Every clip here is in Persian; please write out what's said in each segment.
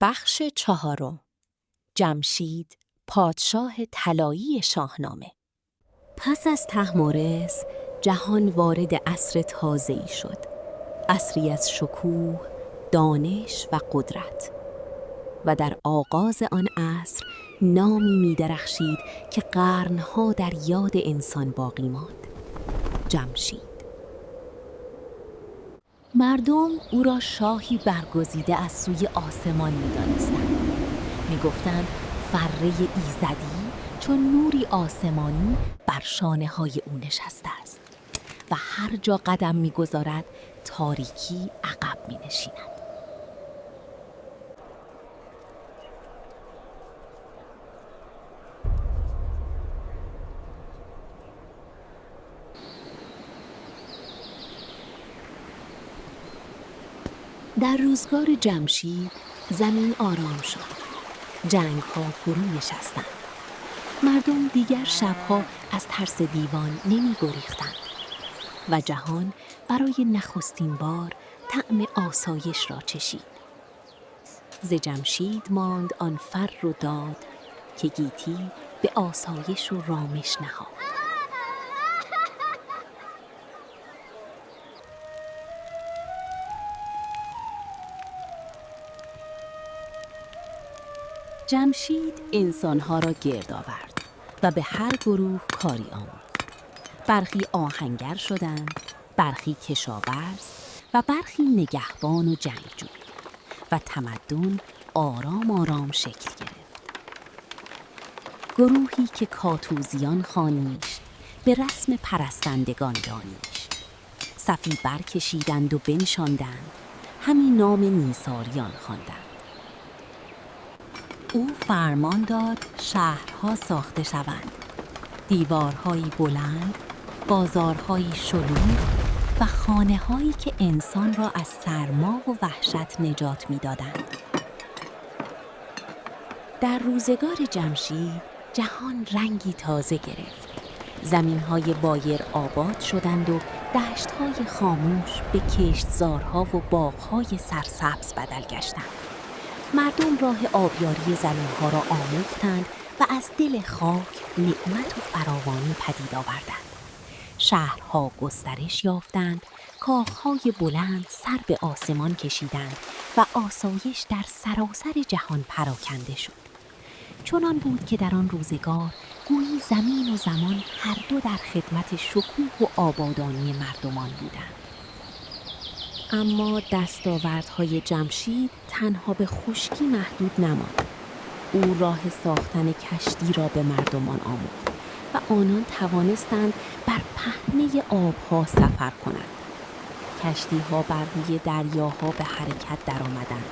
بخش 4. جمشید پادشاه طلایی شاهنامه. پس از طهماسب جهان وارد عصر تازه‌ای شد، عصری از شکوه، دانش و قدرت. و در آغاز آن عصر نامی می درخشید که قرنها در یاد انسان باقی ماند: جمشید. مردم او را شاهی برگزیده از سوی آسمان می دانستند. می گفتند فره ایزدی چون نوری آسمانی بر شانه های او نشسته است و هر جا قدم می گذارد تاریکی عقب می نشیند. در روزگار جمشید زمین آرام شد. جنگ ها فرو نشستند. مردم دیگر شبها از ترس دیوان نمی گریختند و جهان برای نخستین بار طعم آسایش را چشید. ز جمشید ماند آن فر و داد که گیتی به آسایش و رامش نهاد. جمشید انسانها را گرد آورد و به هر گروه کاری آمد. برخی آهنگر شدند، برخی کشاورز و برخی نگهبان و جنگجو و تمدن آرام آرام شکل گرفت. گروهی که کاتوزیان خوانیش، به رسم پرستندگان دانیش، صفی برکشیدند و بنشاندند، همین نام نیساریان خواندند. او فرمان داد شهرها ساخته شوند، دیوارهایی بلند، بازارهایی شلوغ و خانه‌هایی که انسان را از سرما و وحشت نجات می‌دادند. در روزگار جمشید جهان رنگی تازه گرفت. زمین‌های بایر آباد شدند و دشت‌های خاموش به کشتزارها و باغ‌های سرسبز بدل گشتند. مردم راه آبیاری زمین‌ها را آموختند و از دل خاک نعمت و فراوانی پدید آوردند. شهرها گسترش یافتند، کاخهای بلند سر به آسمان کشیدند و آسایش در سراسر جهان پراکنده شد. چنان بود که در آن روزگار گویی زمین و زمان هر دو در خدمت شکوه و آبادانی مردمان بودند. اما دستاوردهای جمشید تنها به خشکی محدود نماند. او راه ساختن کشتی را به مردمان آموخت و آنان توانستند بر پهنه آبها سفر کنند. کشتی‌ها بر روی دریاها به حرکت درآمدند.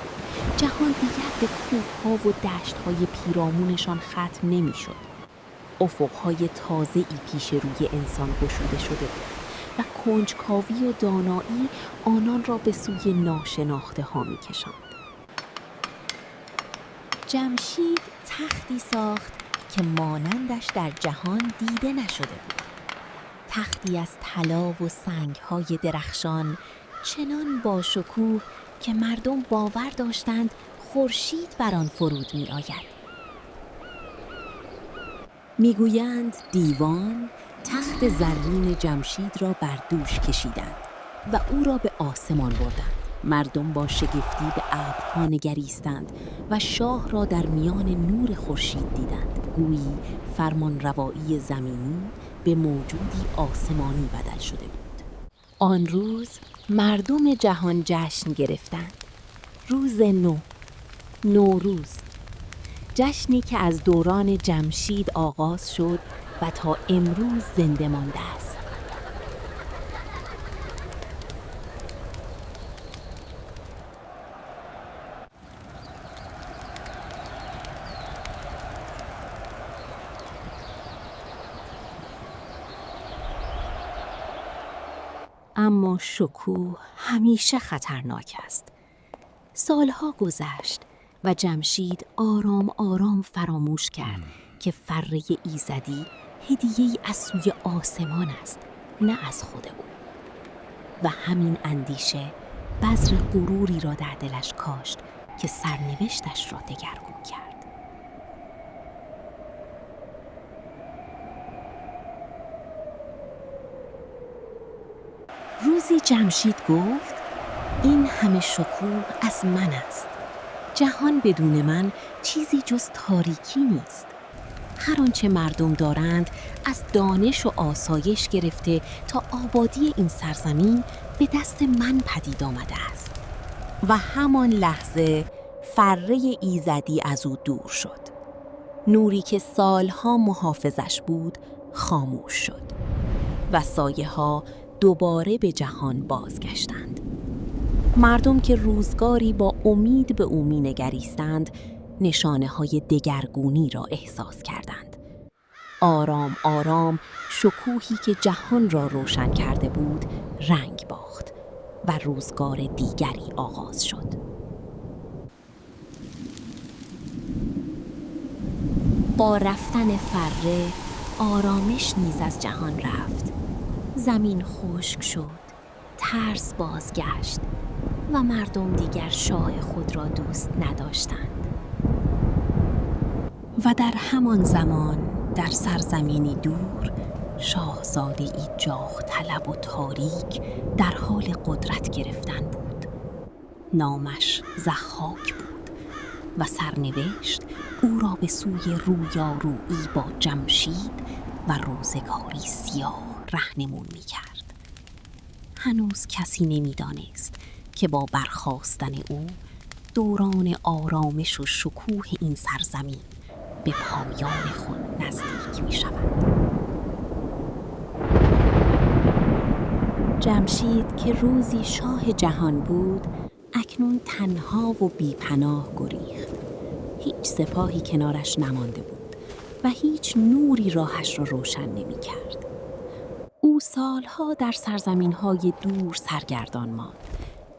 جهان دیگر به کوه‌ها و دشت‌های پیرامونشان ختم نمی‌شد. افق‌های تازه‌ای پیش روی انسان گشوده شده بود و کنجکاوی و دانایی آنان را به سوی ناشناخته ها می کشاند. جمشید تختی ساخت که مانندش در جهان دیده نشده بود. تختی از طلا و سنگ‌های درخشان، چنان با شکوه که مردم باور داشتند خورشید بر آن فرود می آید. میگویند دیوان تخت زرین جمشید را بر دوش کشیدند و او را به آسمان بردند. مردم با شگفتی به ابرها نگریستند و شاه را در میان نور خورشید دیدند. گویی فرمان روایی زمینی به موجودی آسمانی بدل شده بود. آن روز مردم جهان جشن گرفتند. روز نوروز، جشنی که از دوران جمشید آغاز شد و تا امروز زنده مانده است. اما شکوه همیشه خطرناک است. سالها گذشت و جمشید آرام آرام فراموش کرد که فره ایزدی هدیه‌ای از سوی آسمان است، نه از خود او. و همین اندیشه بذر غروری را در دلش کاشت که سرنوشتش را دگرگون کرد. روزی جمشید گفت: این همه شکوه از من است. جهان بدون من چیزی جز تاریکی نیست. هر آنچه مردم دارند از دانش و آسایش گرفته تا آبادی این سرزمین به دست من پدید آمده است. و همان لحظه فره ایزدی از او دور شد. نوری که سالها محافظش بود خاموش شد و سایه ها دوباره به جهان بازگشتند. مردم که روزگاری با امید به او می‌نگریستند، نشانه‌های دگرگونی را احساس کردند. آرام آرام شکوهی که جهان را روشن کرده بود رنگ باخت و روزگار دیگری آغاز شد. با رفتن فره آرامش نیز از جهان رفت. زمین خشک شد، ترس بازگشت و مردم دیگر شاه خود را دوست نداشتند. و در همان زمان در سرزمینی دور شاهزاده‌ای جاه طلب و تاریک در حال قدرت گرفتن بود. نامش ضحاک بود و سرنوشت او را به سوی رویارویی با جمشید و روزگاری سیاه راهنمون می‌کرد. هنوز کسی نمی‌دانست که با برخاستن او دوران آرامش و شکوه این سرزمین به پایان خود نزدیک می‌شود. جمشید که روزی شاه جهان بود، اکنون تنها و بی‌پناه گریخت. هیچ سپاهی کنارش نمانده بود و هیچ نوری راهش را روشن نمی‌کرد. او سالها در سرزمین‌های دور سرگردان ماند،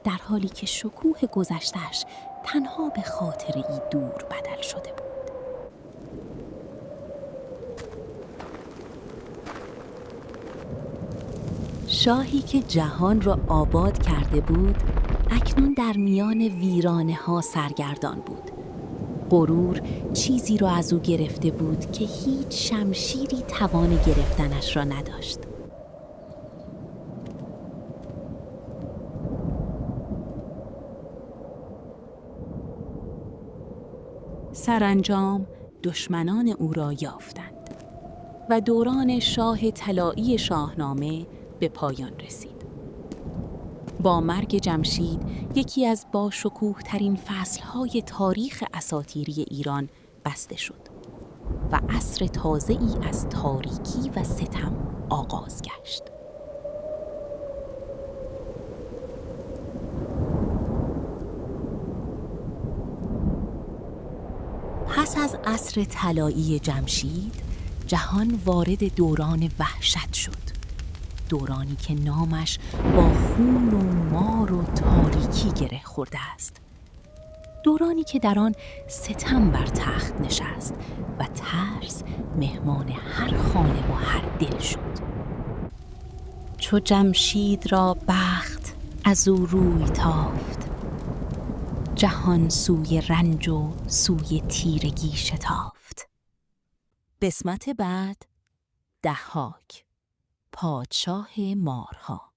در حالی که شکوه گذشته‌اش تنها به خاطره‌ای دور بدل شده بود. شاهی که جهان را آباد کرده بود، اکنون در میان ویرانه‌ها سرگردان بود. غرور چیزی را از او گرفته بود که هیچ شمشیری توان گرفتنش را نداشت. سرانجام دشمنان او را یافتند و دوران شاه طلایی شاهنامه به پایان رسید. با مرگ جمشید یکی از باشکوه ترین فصلهای تاریخ اساطیری ایران بسته شد و عصر تازه‌ای از تاریکی و ستم آغاز گشت. پس از عصر طلایی جمشید، جهان وارد دوران وحشت شد. دورانی که نامش با خون و مار و تاریکی گره خورده است. دورانی که در آن ستم بر تخت نشست و ترس مهمان هر خانه و هر دل شد. چو جمشید را بخت از او روی تافت، جهان سوی رنج و سوی تیرگی شتافت. قسمت بعد، ضحاک، پادشاه مارها.